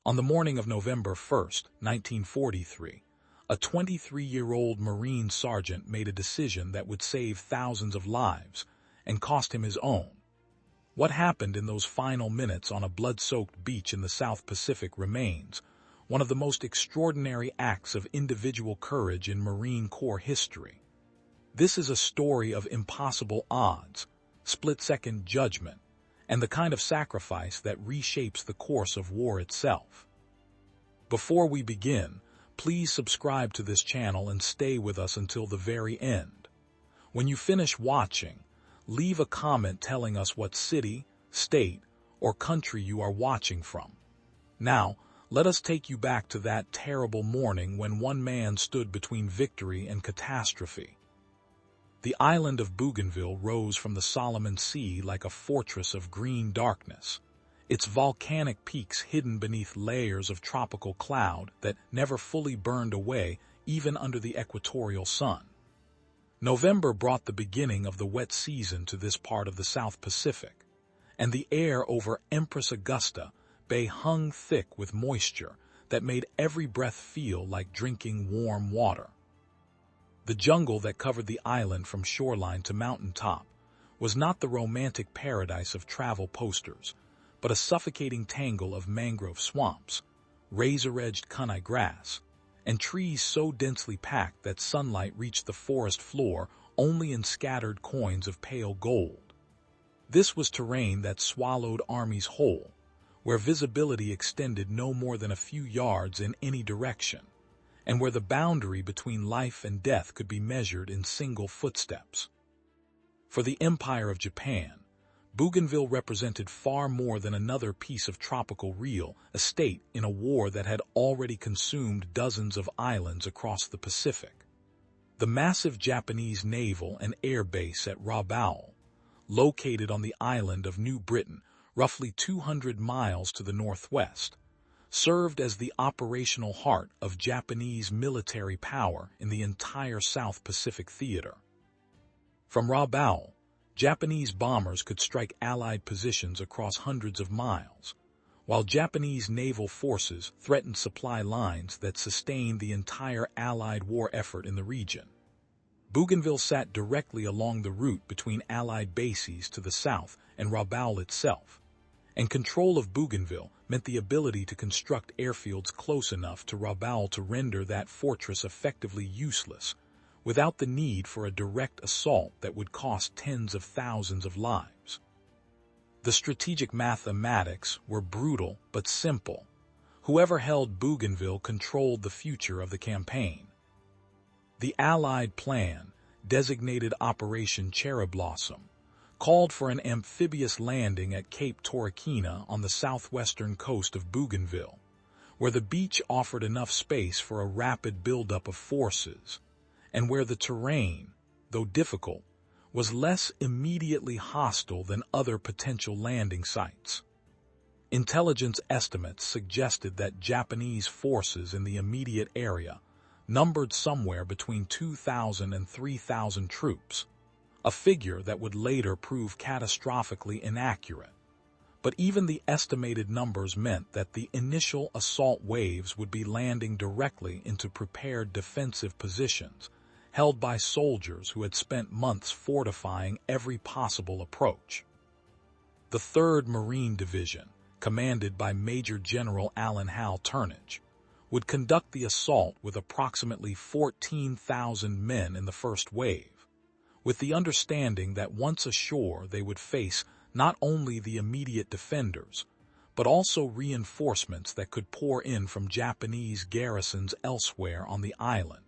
On the morning of November 1st, 1943, a 23-year-old Marine sergeant made a decision that would save thousands of lives and cost him his own. What happened in those final minutes on a blood-soaked beach in the South Pacific remains one of the most extraordinary acts of individual courage in Marine Corps history. This is a story of impossible odds, split-second judgment, and the kind of sacrifice that reshapes the course of war itself. Before we begin, please subscribe to this channel and stay with us until the very end. When you finish watching, leave a comment telling us what city, state, or country you are watching from. Now, let us take you back to that terrible morning when one man stood between victory and catastrophe. The island of Bougainville rose from the Solomon Sea like a fortress of green darkness, its volcanic peaks hidden beneath layers of tropical cloud that never fully burned away even under the equatorial sun. November brought the beginning of the wet season to this part of the South Pacific, and the air over Empress Augusta Bay hung thick with moisture that made every breath feel like drinking warm water. The jungle that covered the island from shoreline to mountaintop was not the romantic paradise of travel posters, but a suffocating tangle of mangrove swamps, razor-edged kunai grass, and trees so densely packed that sunlight reached the forest floor only in scattered coins of pale gold. This was terrain that swallowed armies whole, where visibility extended no more than a few yards in any direction, and where the boundary between life and death could be measured in single footsteps. For the Empire of Japan, Bougainville represented far more than another piece of tropical real estate in a war that had already consumed dozens of islands across the Pacific. The massive Japanese naval and air base at Rabaul, located on the island of New Britain, roughly 200 miles to the northwest, served as the operational heart of Japanese military power in the entire South Pacific theater. From Rabaul, Japanese bombers could strike Allied positions across hundreds of miles, while Japanese naval forces threatened supply lines that sustained the entire Allied war effort in the region. Bougainville sat directly along the route between Allied bases to the south and Rabaul itself, and control of Bougainville meant the ability to construct airfields close enough to Rabaul to render that fortress effectively useless, without the need for a direct assault that would cost tens of thousands of lives. The strategic mathematics were brutal but simple. Whoever held Bougainville controlled the future of the campaign. The Allied plan, designated Operation Cherryblossom, called for an amphibious landing at Cape Torquena on the southwestern coast of Bougainville, where the beach offered enough space for a rapid buildup of forces, and where the terrain, though difficult, was less immediately hostile than other potential landing sites. Intelligence estimates suggested that Japanese forces in the immediate area numbered somewhere between 2,000 and 3,000 troops, a figure that would later prove catastrophically inaccurate. But even the estimated numbers meant that the initial assault waves would be landing directly into prepared defensive positions, held by soldiers who had spent months fortifying every possible approach. The 3rd Marine Division, commanded by Major General Alan Hal Turnage, would conduct the assault with approximately 14,000 men in the first wave, with the understanding that once ashore they would face not only the immediate defenders, but also reinforcements that could pour in from Japanese garrisons elsewhere on the island.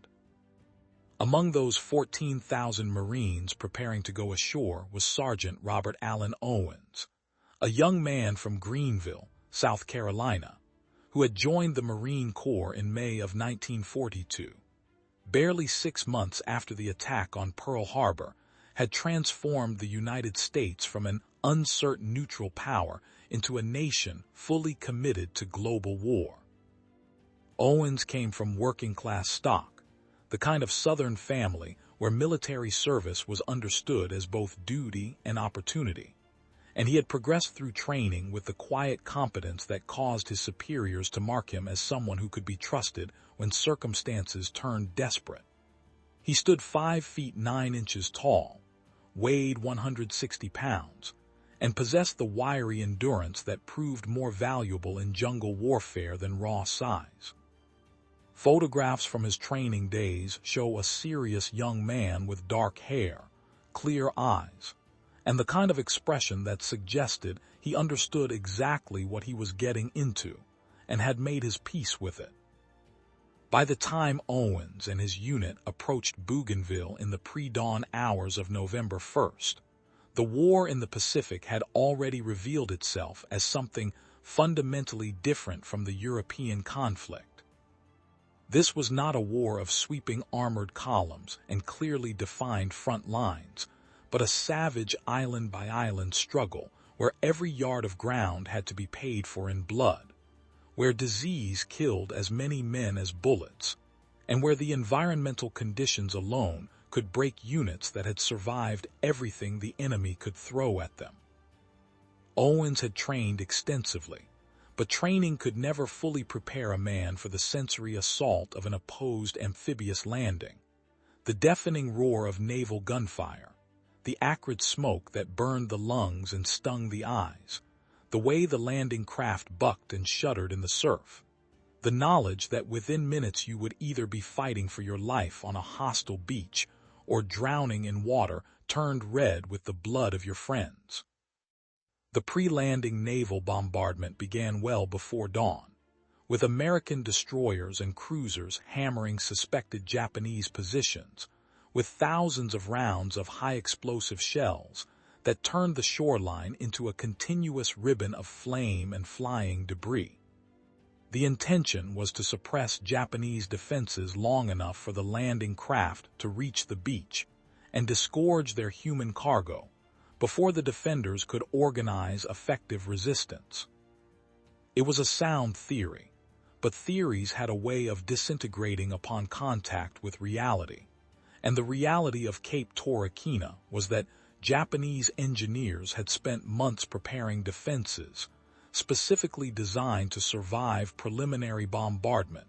Among those 14,000 Marines preparing to go ashore was Sergeant Robert Allan Owens, a young man from Greenville, South Carolina, who had joined the Marine Corps in May of 1942. Barely 6 months after the attack on Pearl Harbor, had transformed the United States from an uncertain neutral power into a nation fully committed to global war. Owens came from working-class stock, the kind of Southern family where military service was understood as both duty and opportunity, and he had progressed through training with the quiet competence that caused his superiors to mark him as someone who could be trusted when circumstances turned desperate. He stood 5 feet 9 inches tall, weighed 160 pounds, and possessed the wiry endurance that proved more valuable in jungle warfare than raw size. Photographs from his training days show a serious young man with dark hair, clear eyes, and the kind of expression that suggested he understood exactly what he was getting into and had made his peace with it. By the time Owens and his unit approached Bougainville in the pre-dawn hours of November 1st, the war in the Pacific had already revealed itself as something fundamentally different from the European conflict. This was not a war of sweeping armored columns and clearly defined front lines, but a savage island-by-island struggle where every yard of ground had to be paid for in blood, where disease killed as many men as bullets, and where the environmental conditions alone could break units that had survived everything the enemy could throw at them. Owens had trained extensively, but training could never fully prepare a man for the sensory assault of an opposed amphibious landing. The deafening roar of naval gunfire, the acrid smoke that burned the lungs and stung the eyes, the way the landing craft bucked and shuddered in the surf, the knowledge that within minutes you would either be fighting for your life on a hostile beach or drowning in water turned red with the blood of your friends. The pre-landing naval bombardment began well before dawn, with American destroyers and cruisers hammering suspected Japanese positions, with thousands of rounds of high-explosive shells that turned the shoreline into a continuous ribbon of flame and flying debris. The intention was to suppress Japanese defenses long enough for the landing craft to reach the beach and disgorge their human cargo before the defenders could organize effective resistance. It was a sound theory, but theories had a way of disintegrating upon contact with reality, and the reality of Cape Torokina was that Japanese engineers had spent months preparing defenses specifically designed to survive preliminary bombardment,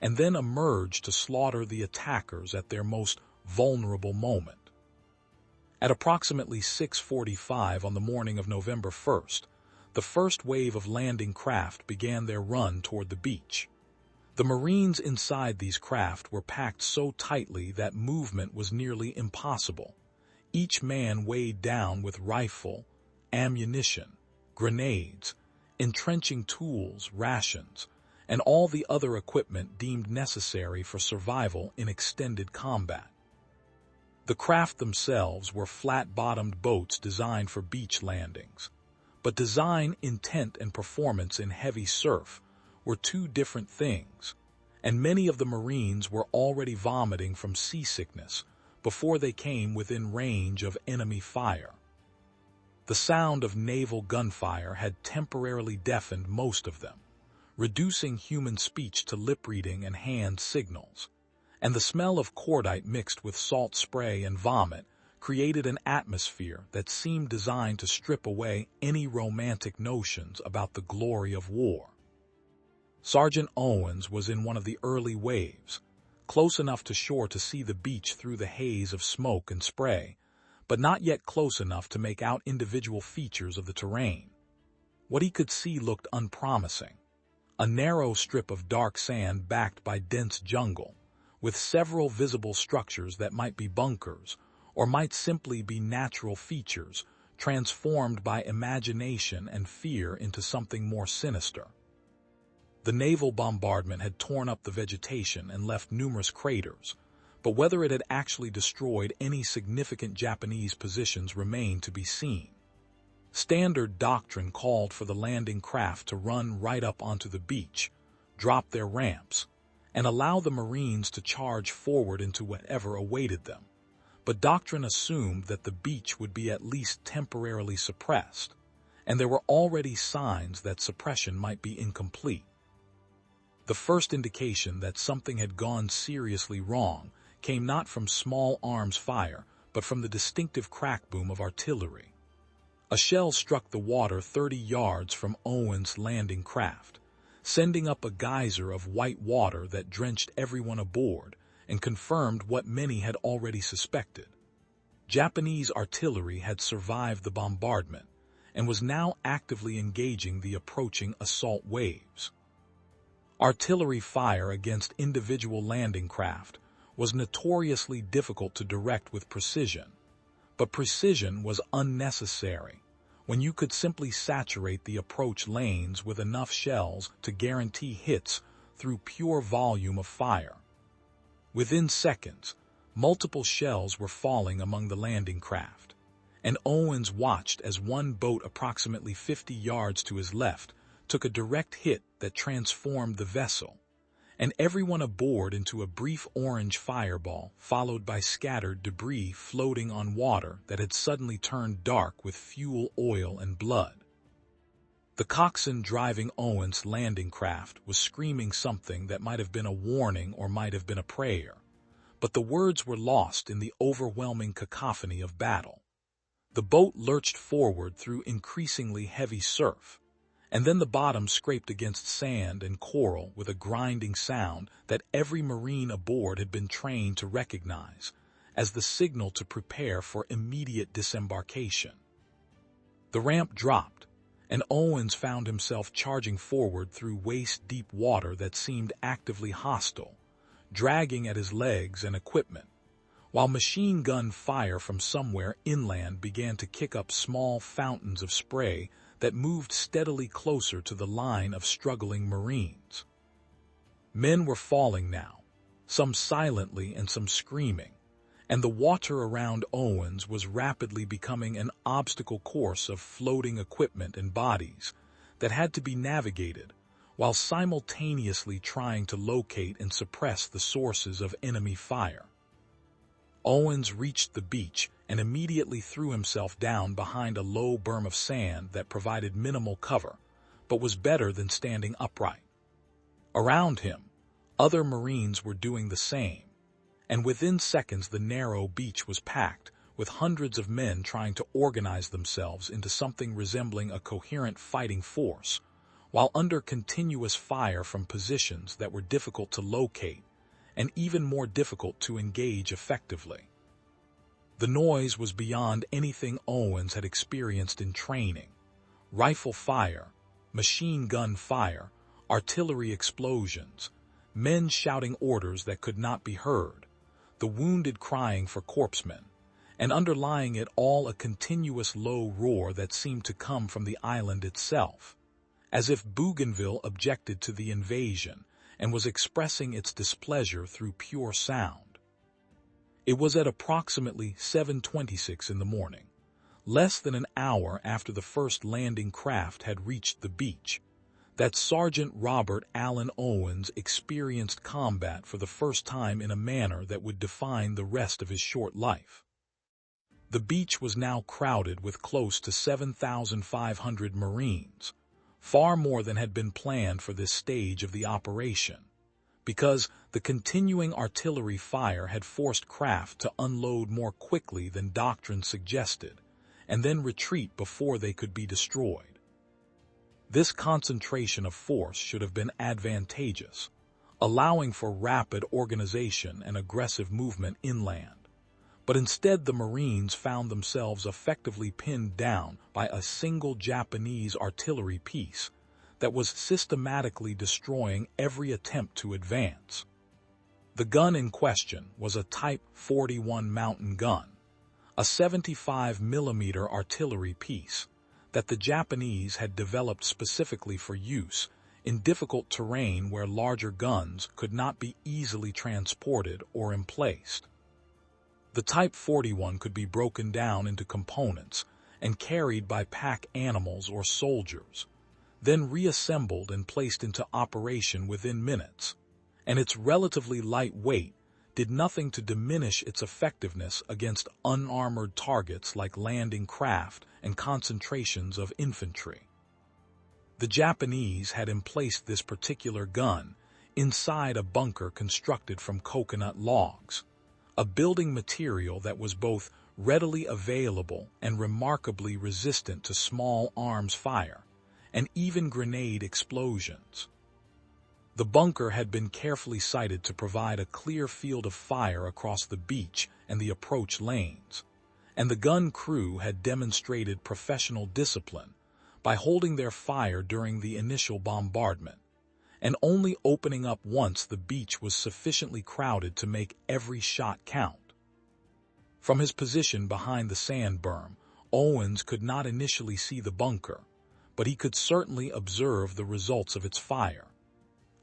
and then emerge to slaughter the attackers at their most vulnerable moment. At approximately 6:45 on the morning of November 1st, the first wave of landing craft began their run toward the beach. The Marines inside these craft were packed so tightly that movement was nearly impossible, each man weighed down with rifle, ammunition, grenades, entrenching tools, rations, and all the other equipment deemed necessary for survival in extended combat. The craft themselves were flat-bottomed boats designed for beach landings, but design, intent, and performance in heavy surf were two different things, and many of the Marines were already vomiting from seasickness before they came within range of enemy fire. The sound of naval gunfire had temporarily deafened most of them, reducing human speech to lip-reading and hand signals, and the smell of cordite mixed with salt spray and vomit created an atmosphere that seemed designed to strip away any romantic notions about the glory of war. Sergeant Owens was in one of the early waves, close enough to shore to see the beach through the haze of smoke and spray, but not yet close enough to make out individual features of the terrain. What he could see looked unpromising. A narrow strip of dark sand backed by dense jungle, with several visible structures that might be bunkers, or might simply be natural features, transformed by imagination and fear into something more sinister. The naval bombardment had torn up the vegetation and left numerous craters, but whether it had actually destroyed any significant Japanese positions remained to be seen. Standard doctrine called for the landing craft to run right up onto the beach, drop their ramps, and allow the Marines to charge forward into whatever awaited them. But doctrine assumed that the beach would be at least temporarily suppressed, and there were already signs that suppression might be incomplete. The first indication that something had gone seriously wrong came not from small arms fire, but from the distinctive crack boom of artillery. A shell struck the water 30 yards from Owens' landing craft, sending up a geyser of white water that drenched everyone aboard and confirmed what many had already suspected. Japanese artillery had survived the bombardment and was now actively engaging the approaching assault waves. Artillery fire against individual landing craft was notoriously difficult to direct with precision, but precision was unnecessary when you could simply saturate the approach lanes with enough shells to guarantee hits through pure volume of fire. Within seconds, multiple shells were falling among the landing craft, and Owens watched as one boat approximately 50 yards to his left took a direct hit that transformed the vessel, and everyone aboard into a brief orange fireball followed by scattered debris floating on water that had suddenly turned dark with fuel, oil, and blood. The coxswain driving Owens' landing craft was screaming something that might have been a warning or might have been a prayer, but the words were lost in the overwhelming cacophony of battle. The boat lurched forward through increasingly heavy surf, and then the bottom scraped against sand and coral with a grinding sound that every Marine aboard had been trained to recognize as the signal to prepare for immediate disembarkation. The ramp dropped, and Owens found himself charging forward through waist-deep water that seemed actively hostile, dragging at his legs and equipment, while machine gun fire from somewhere inland began to kick up small fountains of spray that moved steadily closer to the line of struggling Marines. Men were falling now, some silently and some screaming, and the water around Owens was rapidly becoming an obstacle course of floating equipment and bodies that had to be navigated while simultaneously trying to locate and suppress the sources of enemy fire. Owens reached the beach and immediately threw himself down behind a low berm of sand that provided minimal cover, but was better than standing upright. Around him, other Marines were doing the same, and within seconds the narrow beach was packed with hundreds of men trying to organize themselves into something resembling a coherent fighting force, while under continuous fire from positions that were difficult to locate and even more difficult to engage effectively. The noise was beyond anything Owens had experienced in training. Rifle fire, machine gun fire, artillery explosions, men shouting orders that could not be heard, the wounded crying for corpsmen, and underlying it all a continuous low roar that seemed to come from the island itself, as if Bougainville objected to the invasion and was expressing its displeasure through pure sound. It was at approximately 7:26 in the morning, less than an hour after the first landing craft had reached the beach, that Sergeant Robert Allan Owens experienced combat for the first time in a manner that would define the rest of his short life. The beach was now crowded with close to 7,500 Marines, far more than had been planned for this stage of the operation, because the continuing artillery fire had forced craft to unload more quickly than doctrine suggested, and then retreat before they could be destroyed. This concentration of force should have been advantageous, allowing for rapid organization and aggressive movement inland. But instead the Marines found themselves effectively pinned down by a single Japanese artillery piece that was systematically destroying every attempt to advance. The gun in question was a Type 41 mountain gun, a 75mm artillery piece that the Japanese had developed specifically for use in difficult terrain where larger guns could not be easily transported or emplaced. The Type 41 could be broken down into components and carried by pack animals or soldiers, then reassembled and placed into operation within minutes, and its relatively light weight did nothing to diminish its effectiveness against unarmored targets like landing craft and concentrations of infantry. The Japanese had emplaced this particular gun inside a bunker constructed from coconut logs, a building material that was both readily available and remarkably resistant to small arms fire, and even grenade explosions. The bunker had been carefully sited to provide a clear field of fire across the beach and the approach lanes, and the gun crew had demonstrated professional discipline by holding their fire during the initial bombardment, and only opening up once the beach was sufficiently crowded to make every shot count. From his position behind the sand berm, Owens could not initially see the bunker, but he could certainly observe the results of its fire.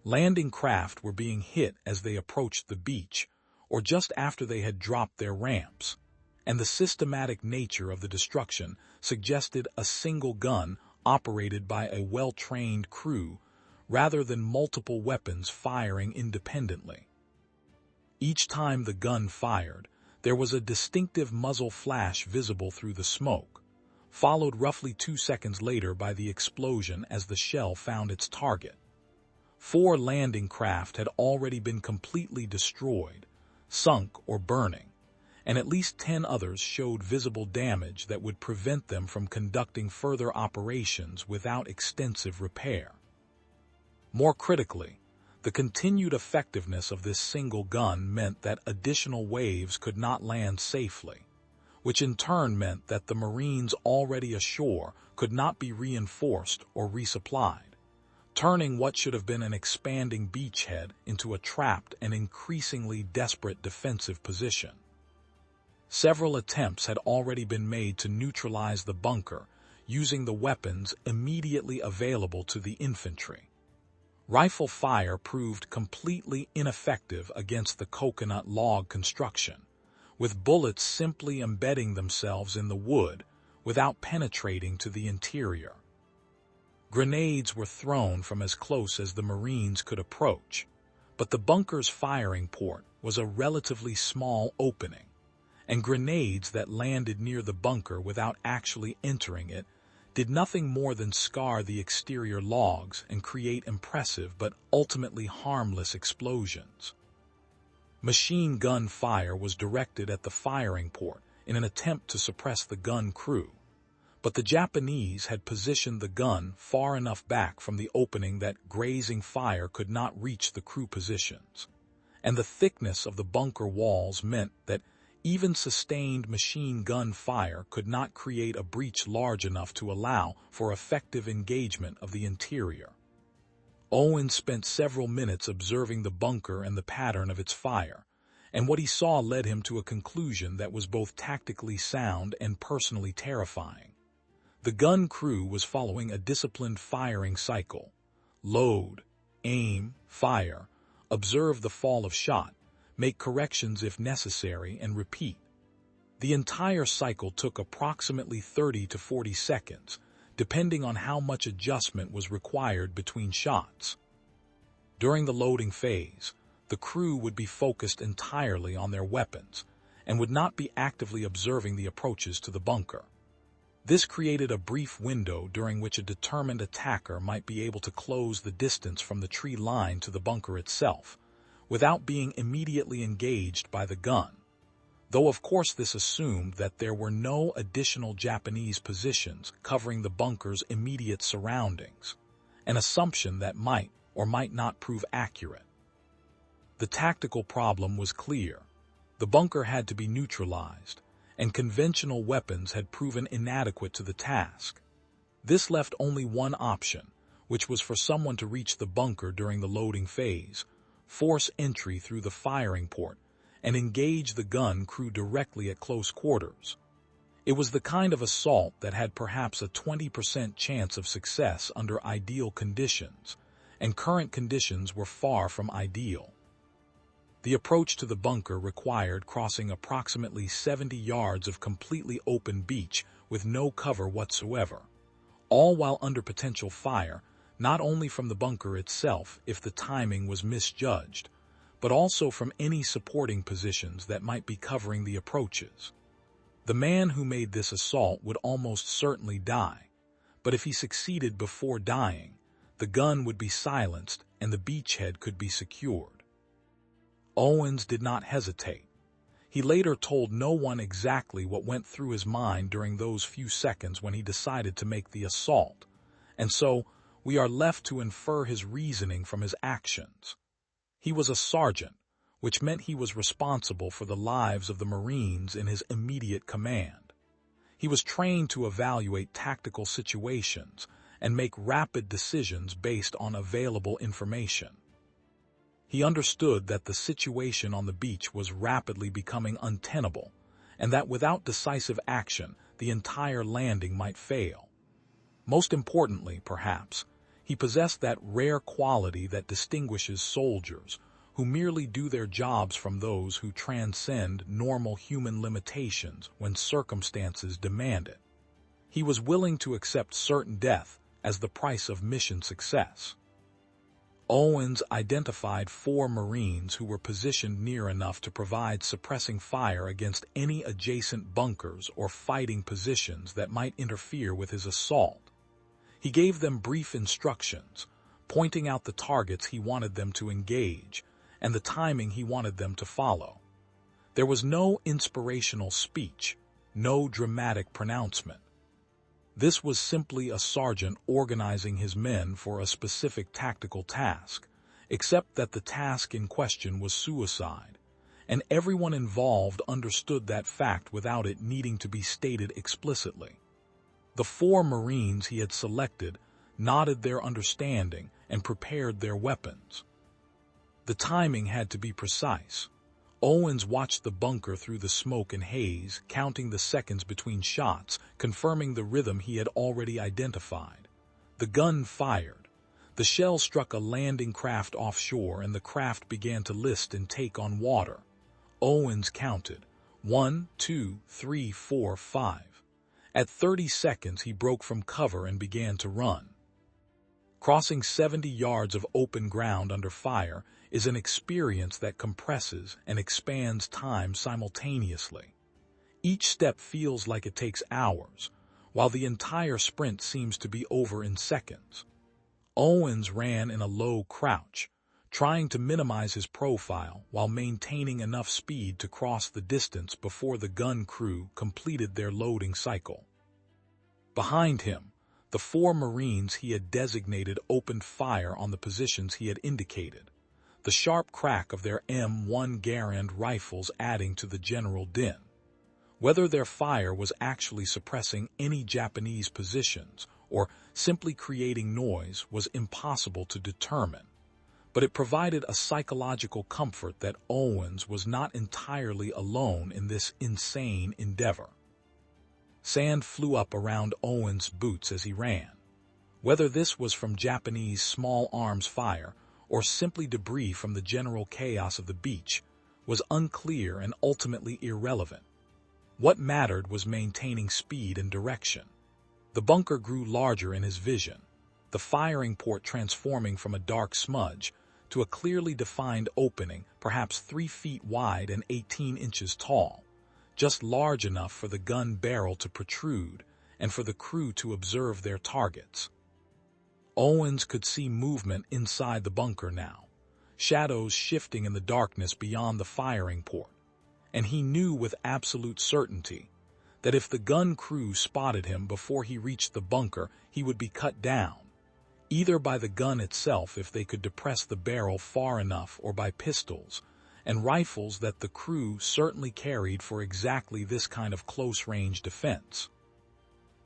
Landing craft were being hit as they approached the beach, or just after they had dropped their ramps, and the systematic nature of the destruction suggested a single gun operated by a well-trained crew rather than multiple weapons firing independently. Each time the gun fired, there was a distinctive muzzle flash visible through the smoke, followed roughly 2 seconds later by the explosion as the shell found its target. 4 landing craft had already been completely destroyed, sunk or burning, and at least 10 others showed visible damage that would prevent them from conducting further operations without extensive repair. More critically, the continued effectiveness of this single gun meant that additional waves could not land safely, which in turn meant that the Marines already ashore could not be reinforced or resupplied, turning what should have been an expanding beachhead into a trapped and increasingly desperate defensive position. Several attempts had already been made to neutralize the bunker using the weapons immediately available to the infantry. Rifle fire proved completely ineffective against the coconut log construction, with bullets simply embedding themselves in the wood without penetrating to the interior. Grenades were thrown from as close as the Marines could approach, but the bunker's firing port was a relatively small opening, and grenades that landed near the bunker without actually entering it did nothing more than scar the exterior logs and create impressive but ultimately harmless explosions. Machine gun fire was directed at the firing port in an attempt to suppress the gun crew, but the Japanese had positioned the gun far enough back from the opening that grazing fire could not reach the crew positions, and the thickness of the bunker walls meant that even sustained machine gun fire could not create a breach large enough to allow for effective engagement of the interior. Owens spent several minutes observing the bunker and the pattern of its fire, and what he saw led him to a conclusion that was both tactically sound and personally terrifying. The gun crew was following a disciplined firing cycle: load, aim, fire, observe the fall of shot, make corrections if necessary, and repeat. The entire cycle took approximately 30 to 40 seconds, depending on how much adjustment was required between shots. During the loading phase, the crew would be focused entirely on their weapons and would not be actively observing the approaches to the bunker. This created a brief window during which a determined attacker might be able to close the distance from the tree line to the bunker itself, without being immediately engaged by the gun, though of course this assumed that there were no additional Japanese positions covering the bunker's immediate surroundings, an assumption that might or might not prove accurate. The tactical problem was clear. The bunker had to be neutralized, and conventional weapons had proven inadequate to the task. This left only one option, which was for someone to reach the bunker during the loading phase, force entry through the firing port, and engage the gun crew directly at close quarters. It was the kind of assault that had perhaps a 20% chance of success under ideal conditions, and current conditions were far from ideal. The approach to the bunker required crossing approximately 70 yards of completely open beach with no cover whatsoever, all while under potential fire, not only from the bunker itself if the timing was misjudged, but also from any supporting positions that might be covering the approaches. The man who made this assault would almost certainly die, but if he succeeded before dying, the gun would be silenced and the beachhead could be secured. Owens did not hesitate. He later told no one exactly what went through his mind during those few seconds when he decided to make the assault, and so we are left to infer his reasoning from his actions. He was a sergeant, which meant he was responsible for the lives of the Marines in his immediate command. He was trained to evaluate tactical situations and make rapid decisions based on available information. He understood that the situation on the beach was rapidly becoming untenable, and that without decisive action, the entire landing might fail. Most importantly, perhaps, he possessed that rare quality that distinguishes soldiers who merely do their jobs from those who transcend normal human limitations when circumstances demand it. He was willing to accept certain death as the price of mission success. Owens identified 4 Marines who were positioned near enough to provide suppressing fire against any adjacent bunkers or fighting positions that might interfere with his assault. He gave them brief instructions, pointing out the targets he wanted them to engage and the timing he wanted them to follow. There was no inspirational speech, no dramatic pronouncement. This was simply a sergeant organizing his men for a specific tactical task, except that the task in question was suicide, and everyone involved understood that fact without it needing to be stated explicitly. The 4 Marines he had selected nodded their understanding and prepared their weapons. The timing had to be precise. Owens watched the bunker through the smoke and haze, counting the seconds between shots, confirming the rhythm he had already identified. The gun fired. The shell struck a landing craft offshore, and the craft began to list and take on water. Owens counted. 1, 2, 3, 4, 5. At 30 seconds, he broke from cover and began to run. Crossing 70 yards of open ground under fire is an experience that compresses and expands time simultaneously. Each step feels like it takes hours, while the entire sprint seems to be over in seconds. Owens ran in a low crouch, trying to minimize his profile while maintaining enough speed to cross the distance before the gun crew completed their loading cycle. Behind him, the 4 Marines he had designated opened fire on the positions he had indicated, the sharp crack of their M1 Garand rifles adding to the general din. Whether their fire was actually suppressing any Japanese positions or simply creating noise was impossible to determine, but it provided a psychological comfort that Owens was not entirely alone in this insane endeavor. Sand flew up around Owens' boots as he ran. Whether this was from Japanese small arms fire or simply debris from the general chaos of the beach was unclear and ultimately irrelevant. What mattered was maintaining speed and direction. The bunker grew larger in his vision, the firing port transforming from a dark smudge to a clearly defined opening, perhaps 3 feet wide and 18 inches tall, just large enough for the gun barrel to protrude and for the crew to observe their targets. Owens could see movement inside the bunker now, shadows shifting in the darkness beyond the firing port, and he knew with absolute certainty that if the gun crew spotted him before he reached the bunker, he would be cut down, either by the gun itself if they could depress the barrel far enough or by pistols and rifles that the crew certainly carried for exactly this kind of close-range defense.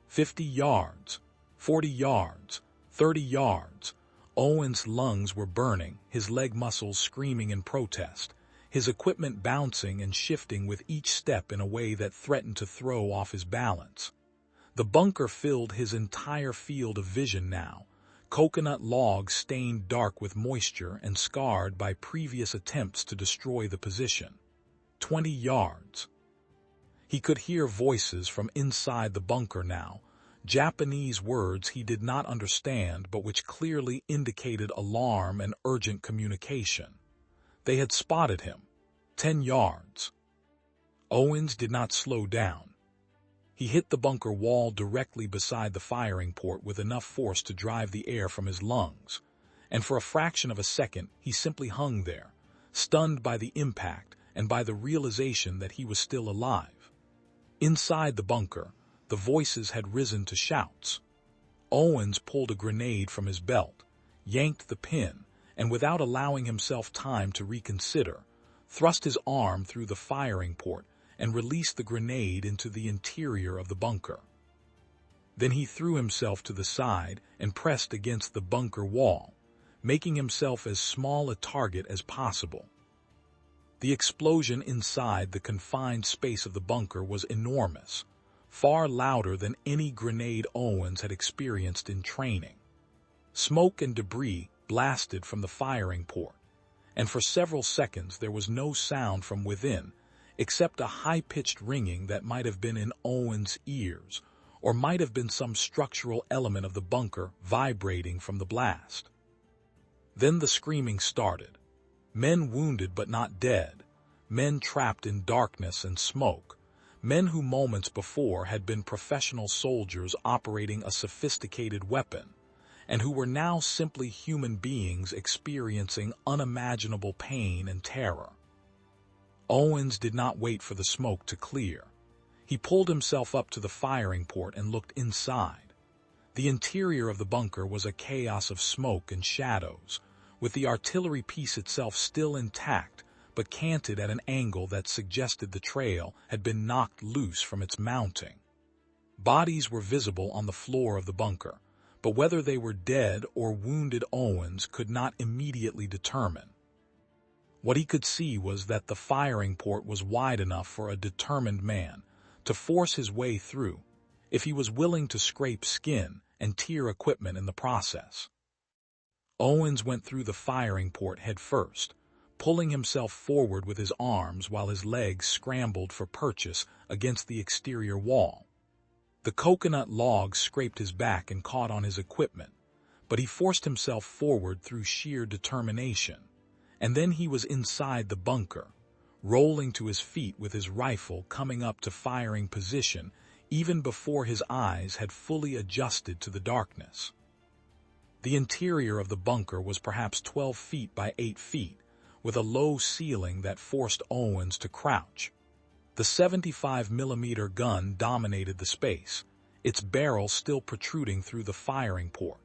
50 yards, 40 yards, 30 yards. Owens' lungs were burning, his leg muscles screaming in protest, his equipment bouncing and shifting with each step in a way that threatened to throw off his balance. The bunker filled his entire field of vision now, coconut logs stained dark with moisture and scarred by previous attempts to destroy the position. 20 yards. He could hear voices from inside the bunker now, Japanese words he did not understand but which clearly indicated alarm and urgent communication. They had spotted him. 10 yards. Owens did not slow down. He hit the bunker wall directly beside the firing port with enough force to drive the air from his lungs, and for a fraction of a second he simply hung there, stunned by the impact and by the realization that he was still alive. Inside the bunker, the voices had risen to shouts. Owens pulled a grenade from his belt, yanked the pin, and without allowing himself time to reconsider, thrust his arm through the firing port and released the grenade into the interior of the bunker. Then he threw himself to the side and pressed against the bunker wall, making himself as small a target as possible. The explosion inside the confined space of the bunker was enormous, far louder than any grenade Owens had experienced in training. Smoke and debris blasted from the firing port, and for several seconds there was no sound from within except a high-pitched ringing that might have been in Owens' ears, or might have been some structural element of the bunker vibrating from the blast. Then the screaming started. Men wounded but not dead, men trapped in darkness and smoke, men who moments before had been professional soldiers operating a sophisticated weapon, and who were now simply human beings experiencing unimaginable pain and terror. Owens did not wait for the smoke to clear. He pulled himself up to the firing port and looked inside. The interior of the bunker was a chaos of smoke and shadows, with the artillery piece itself still intact but canted at an angle that suggested the trail had been knocked loose from its mounting. Bodies were visible on the floor of the bunker, but whether they were dead or wounded Owens could not immediately determine. What he could see was that the firing port was wide enough for a determined man to force his way through, if he was willing to scrape skin and tear equipment in the process. Owens went through the firing port head first, pulling himself forward with his arms while his legs scrambled for purchase against the exterior wall. The coconut logs scraped his back and caught on his equipment, but he forced himself forward through sheer determination, and then he was inside the bunker, rolling to his feet with his rifle coming up to firing position even before his eyes had fully adjusted to the darkness. The interior of the bunker was perhaps 12 feet by 8 feet, with a low ceiling that forced Owens to crouch. The 75mm gun dominated the space, its barrel still protruding through the firing port.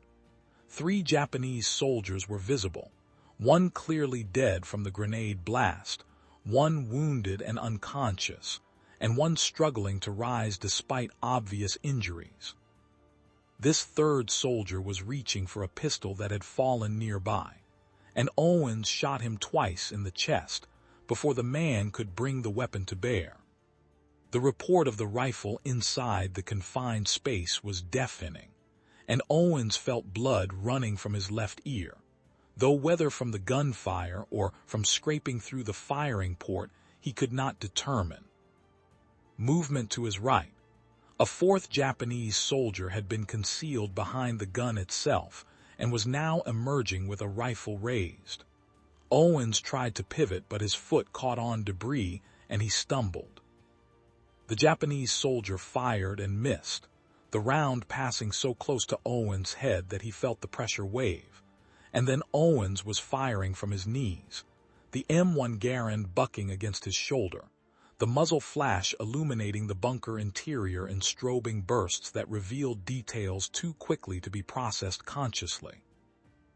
3 Japanese soldiers were visible, one clearly dead from the grenade blast, one wounded and unconscious, and one struggling to rise despite obvious injuries. This third soldier was reaching for a pistol that had fallen nearby, and Owens shot him twice in the chest before the man could bring the weapon to bear. The report of the rifle inside the confined space was deafening, and Owens felt blood running from his left ear, though whether from the gunfire or from scraping through the firing port he could not determine. Movement to his right. A 4th Japanese soldier had been concealed behind the gun itself and was now emerging with a rifle raised. Owens tried to pivot, but his foot caught on debris and he stumbled. The Japanese soldier fired and missed, the round passing so close to Owens' head that he felt the pressure wave. And then Owens was firing from his knees, the M1 Garand bucking against his shoulder, the muzzle flash illuminating the bunker interior in strobing bursts that revealed details too quickly to be processed consciously.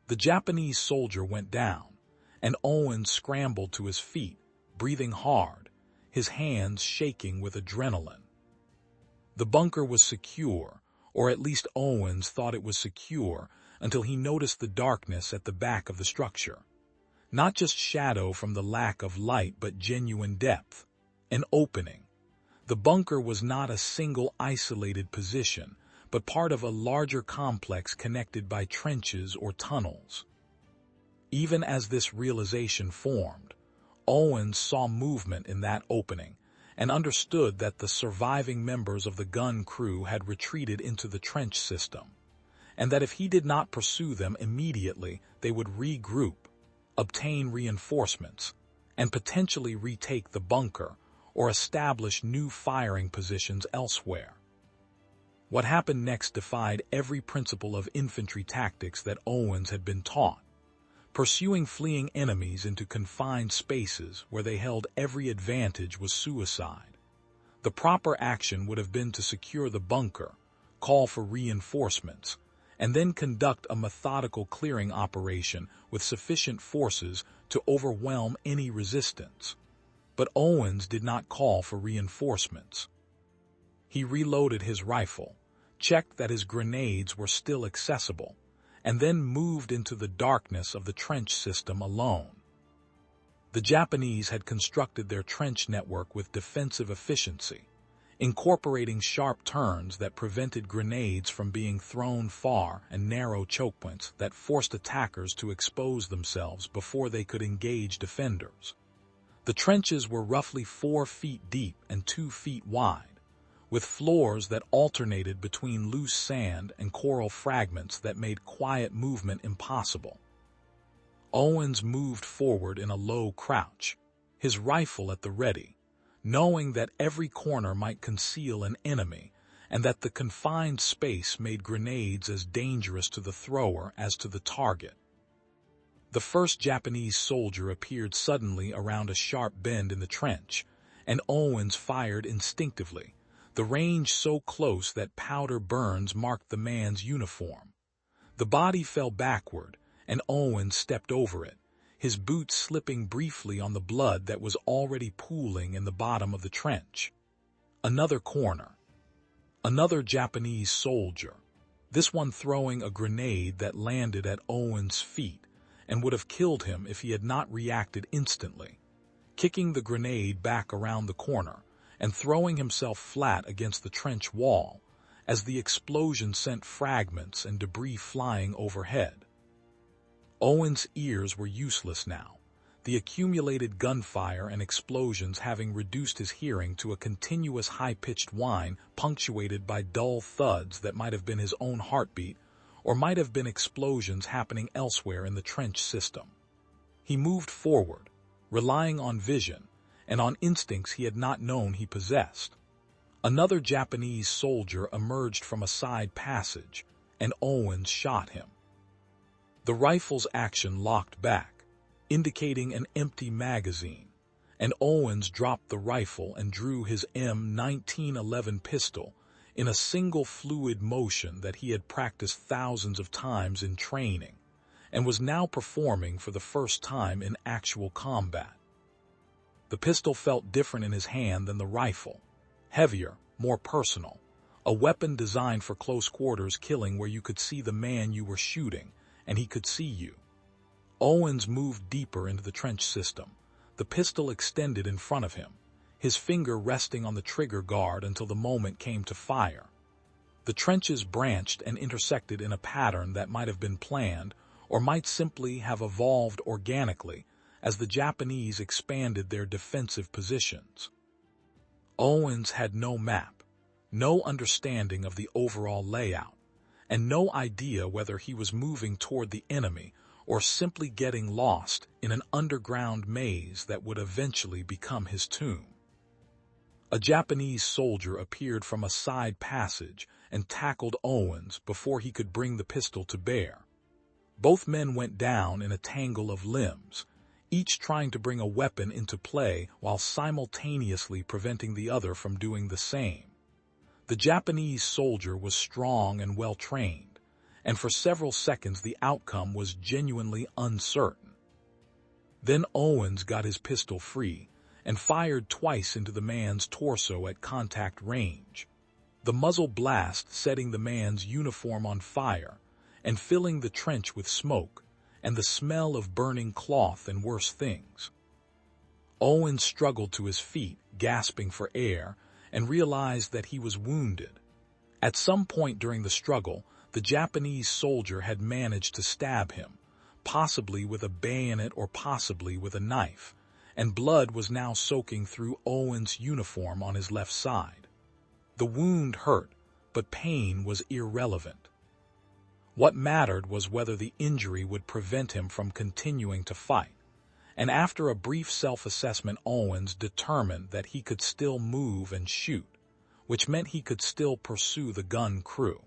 The Japanese soldier went down, and Owens scrambled to his feet, breathing hard, his hands shaking with adrenaline. The bunker was secure, or at least Owens thought it was secure, until he noticed the darkness at the back of the structure. Not just shadow from the lack of light, but genuine depth. An opening. The bunker was not a single isolated position, but part of a larger complex connected by trenches or tunnels. Even as this realization formed, Owens saw movement in that opening and understood that the surviving members of the gun crew had retreated into the trench system, and that if he did not pursue them immediately, they would regroup, obtain reinforcements, and potentially retake the bunker or establish new firing positions elsewhere. What happened next defied every principle of infantry tactics that Owens had been taught. Pursuing fleeing enemies into confined spaces where they held every advantage was suicide. The proper action would have been to secure the bunker, call for reinforcements, and then conduct a methodical clearing operation with sufficient forces to overwhelm any resistance. But Owens did not call for reinforcements. He reloaded his rifle, checked that his grenades were still accessible, and then moved into the darkness of the trench system alone. The Japanese had constructed their trench network with defensive efficiency, incorporating sharp turns that prevented grenades from being thrown far and narrow choke points that forced attackers to expose themselves before they could engage defenders. The trenches were roughly 4 feet deep and 2 feet wide, with floors that alternated between loose sand and coral fragments that made quiet movement impossible. Owens moved forward in a low crouch, his rifle at the ready, knowing that every corner might conceal an enemy and that the confined space made grenades as dangerous to the thrower as to the target. The first Japanese soldier appeared suddenly around a sharp bend in the trench, and Owens fired instinctively, the range so close that powder burns marked the man's uniform. The body fell backward, and Owens stepped over it, his boots slipping briefly on the blood that was already pooling in the bottom of the trench. Another corner. Another Japanese soldier, this one throwing a grenade that landed at Owens' feet and would have killed him if he had not reacted instantly, kicking the grenade back around the corner and throwing himself flat against the trench wall as the explosion sent fragments and debris flying overhead. Owens' ears were useless now, the accumulated gunfire and explosions having reduced his hearing to a continuous high-pitched whine punctuated by dull thuds that might have been his own heartbeat or might have been explosions happening elsewhere in the trench system. He moved forward, relying on vision and on instincts he had not known he possessed. Another Japanese soldier emerged from a side passage, and Owens shot him. The rifle's action locked back, indicating an empty magazine, and Owens dropped the rifle and drew his M1911 pistol in a single fluid motion that he had practiced thousands of times in training, and was now performing for the first time in actual combat. The pistol felt different in his hand than the rifle, heavier, more personal, a weapon designed for close quarters killing where you could see the man you were shooting, and he could see you. Owens moved deeper into the trench system, the pistol extended in front of him, his finger resting on the trigger guard until the moment came to fire. The trenches branched and intersected in a pattern that might have been planned or might simply have evolved organically as the Japanese expanded their defensive positions. Owens had no map, no understanding of the overall layout, and no idea whether he was moving toward the enemy or simply getting lost in an underground maze that would eventually become his tomb. A Japanese soldier appeared from a side passage and tackled Owens before he could bring the pistol to bear. Both men went down in a tangle of limbs, each trying to bring a weapon into play while simultaneously preventing the other from doing the same. The Japanese soldier was strong and well-trained, and for several seconds the outcome was genuinely uncertain. Then Owens got his pistol free and fired twice into the man's torso at contact range, the muzzle blast setting the man's uniform on fire and filling the trench with smoke and the smell of burning cloth and worse things. Owens struggled to his feet, gasping for air, and realized that he was wounded. At some point during the struggle, the Japanese soldier had managed to stab him, possibly with a bayonet or possibly with a knife, and blood was now soaking through Owens' uniform on his left side. The wound hurt, but pain was irrelevant. What mattered was whether the injury would prevent him from continuing to fight, and after a brief self-assessment, Owens determined that he could still move and shoot, which meant he could still pursue the gun crew.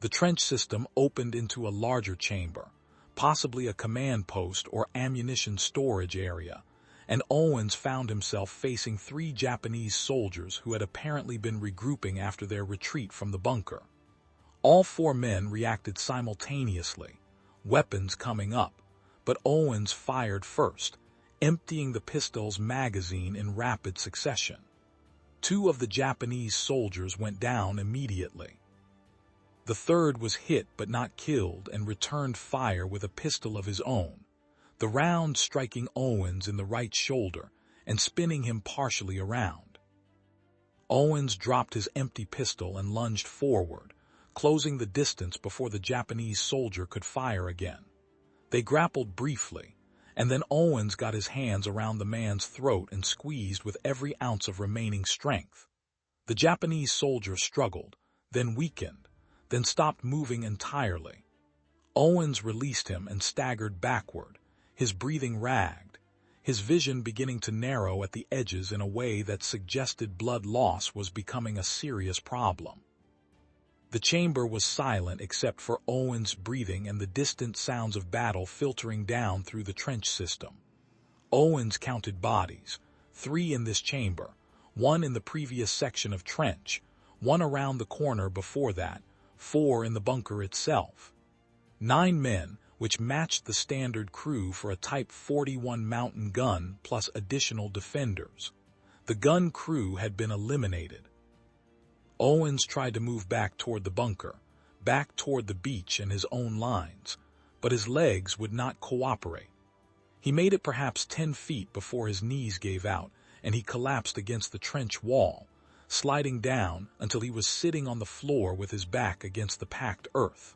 The trench system opened into a larger chamber, possibly a command post or ammunition storage area, and Owens found himself facing 3 Japanese soldiers who had apparently been regrouping after their retreat from the bunker. All 4 men reacted simultaneously, weapons coming up, but Owens fired first, emptying the pistol's magazine in rapid succession. 2 of the Japanese soldiers went down immediately. The third was hit but not killed and returned fire with a pistol of his own, the round striking Owens in the right shoulder and spinning him partially around. Owens dropped his empty pistol and lunged forward, closing the distance before the Japanese soldier could fire again. They grappled briefly, and then Owens got his hands around the man's throat and squeezed with every ounce of remaining strength. The Japanese soldier struggled, then weakened, then stopped moving entirely. Owens released him and staggered backward, his breathing ragged, his vision beginning to narrow at the edges in a way that suggested blood loss was becoming a serious problem. The chamber was silent except for Owens' breathing and the distant sounds of battle filtering down through the trench system. Owens counted bodies, 3 in this chamber, 1 in the previous section of trench, 1 around the corner before that, 4 in the bunker itself. 9 men, which matched the standard crew for a Type 41 mountain gun plus additional defenders. The gun crew had been eliminated. Owens tried to move back toward the bunker, back toward the beach and his own lines, but his legs would not cooperate. He made it perhaps 10 feet before his knees gave out, and he collapsed against the trench wall, sliding down until he was sitting on the floor with his back against the packed earth.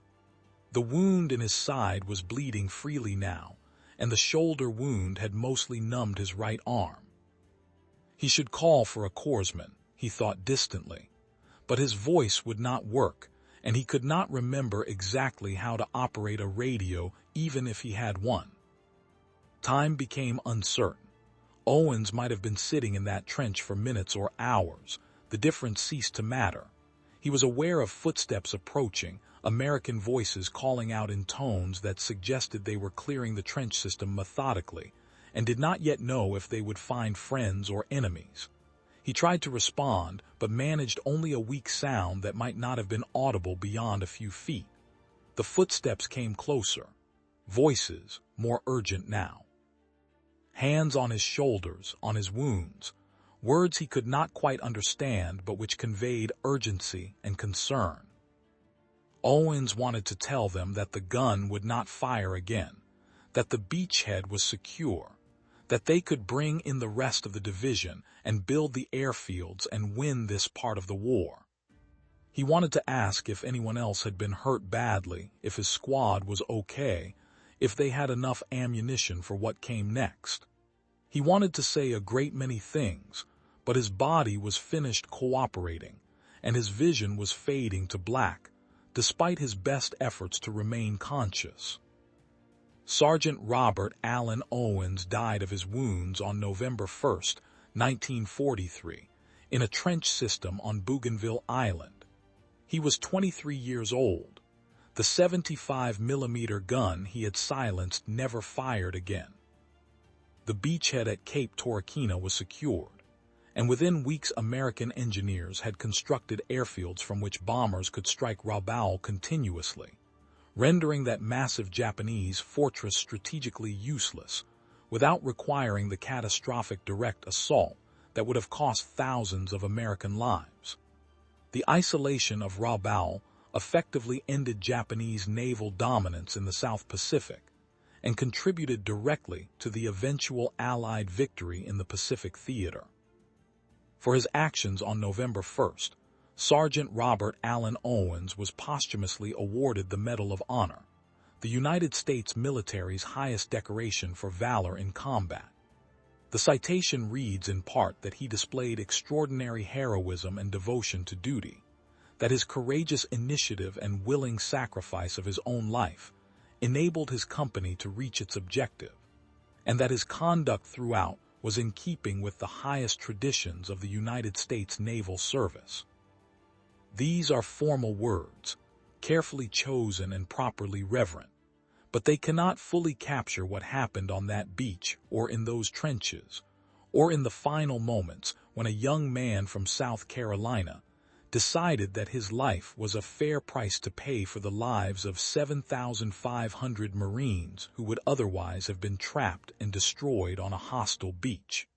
The wound in his side was bleeding freely now, and the shoulder wound had mostly numbed his right arm. He should call for a corpsman, he thought distantly, but his voice would not work, and he could not remember exactly how to operate a radio even if he had one. Time became uncertain. Owens might have been sitting in that trench for minutes or hours. The difference ceased to matter. He was aware of footsteps approaching, American voices calling out in tones that suggested they were clearing the trench system methodically, and did not yet know if they would find friends or enemies. He tried to respond, but managed only a weak sound that might not have been audible beyond a few feet. The footsteps came closer, voices more urgent now. Hands on his shoulders, on his wounds, words he could not quite understand but which conveyed urgency and concern. Owens wanted to tell them that the gun would not fire again, that the beachhead was secure, that they could bring in the rest of the division and build the airfields and win this part of the war. He wanted to ask if anyone else had been hurt badly, if his squad was okay, if they had enough ammunition for what came next. He wanted to say a great many things, but his body was finished cooperating, and his vision was fading to black, despite his best efforts to remain conscious. Sergeant Robert Allan Owens died of his wounds on November 1, 1943, in a trench system on Bougainville Island. He was 23 years old. The 75mm gun he had silenced never fired again. The beachhead at Cape Torquena was secured, and within weeks American engineers had constructed airfields from which bombers could strike Rabaul continuously, rendering that massive Japanese fortress strategically useless, without requiring the catastrophic direct assault that would have cost thousands of American lives. The isolation of Rabaul effectively ended Japanese naval dominance in the South Pacific and contributed directly to the eventual Allied victory in the Pacific theater. For his actions on November 1st, Sergeant Robert Allan Owens was posthumously awarded the Medal of Honor, the United States military's highest decoration for valor in combat. The citation reads in part that he displayed extraordinary heroism and devotion to duty, that his courageous initiative and willing sacrifice of his own life enabled his company to reach its objective, and that his conduct throughout was in keeping with the highest traditions of the United States Naval Service. These are formal words, carefully chosen and properly reverent, but they cannot fully capture what happened on that beach or in those trenches, or in the final moments when a young man from South Carolina decided that his life was a fair price to pay for the lives of 7,500 Marines who would otherwise have been trapped and destroyed on a hostile beach.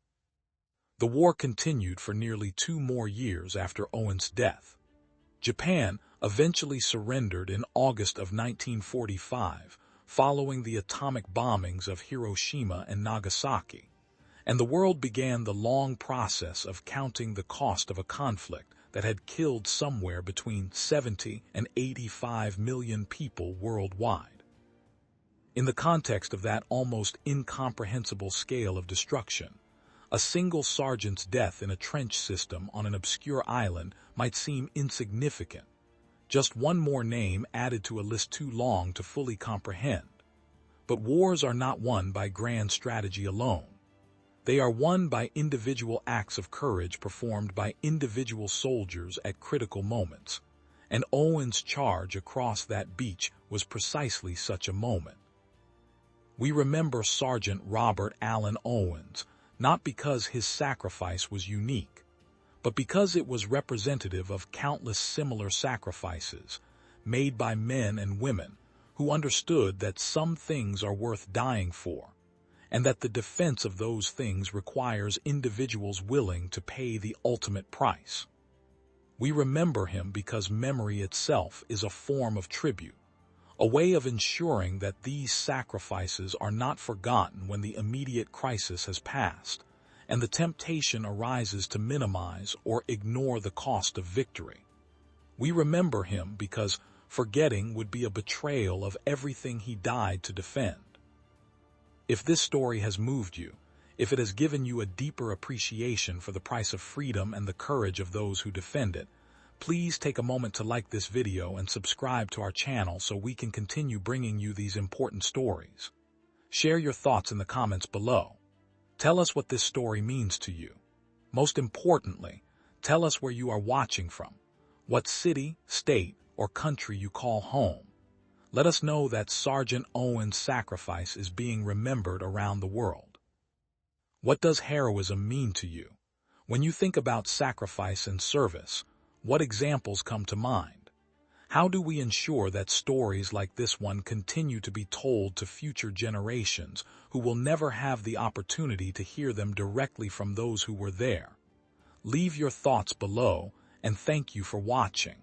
The war continued for nearly 2 more years after Owens' death. Japan eventually surrendered in August of 1945, following the atomic bombings of Hiroshima and Nagasaki, and the world began the long process of counting the cost of a conflict that had killed somewhere between 70 and 85 million people worldwide. In the context of that almost incomprehensible scale of destruction, a single sergeant's death in a trench system on an obscure island might seem insignificant, just one more name added to a list too long to fully comprehend. But wars are not won by grand strategy alone. They are won by individual acts of courage performed by individual soldiers at critical moments, and Owens' charge across that beach was precisely such a moment. We remember Sergeant Robert Allan Owens, not because his sacrifice was unique, but because it was representative of countless similar sacrifices made by men and women who understood that some things are worth dying for, and that the defense of those things requires individuals willing to pay the ultimate price. We remember him because memory itself is a form of tribute, a way of ensuring that these sacrifices are not forgotten when the immediate crisis has passed, and the temptation arises to minimize or ignore the cost of victory. We remember him because forgetting would be a betrayal of everything he died to defend. If this story has moved you, if it has given you a deeper appreciation for the price of freedom and the courage of those who defend it, please take a moment to like this video and subscribe to our channel so we can continue bringing you these important stories. Share your thoughts in the comments below. Tell us what this story means to you. Most importantly, tell us where you are watching from, what city, state, or country you call home. Let us know that Sergeant Owens' sacrifice is being remembered around the world. What does heroism mean to you? When you think about sacrifice and service, what examples come to mind? How do we ensure that stories like this one continue to be told to future generations who will never have the opportunity to hear them directly from those who were there? Leave your thoughts below, and thank you for watching.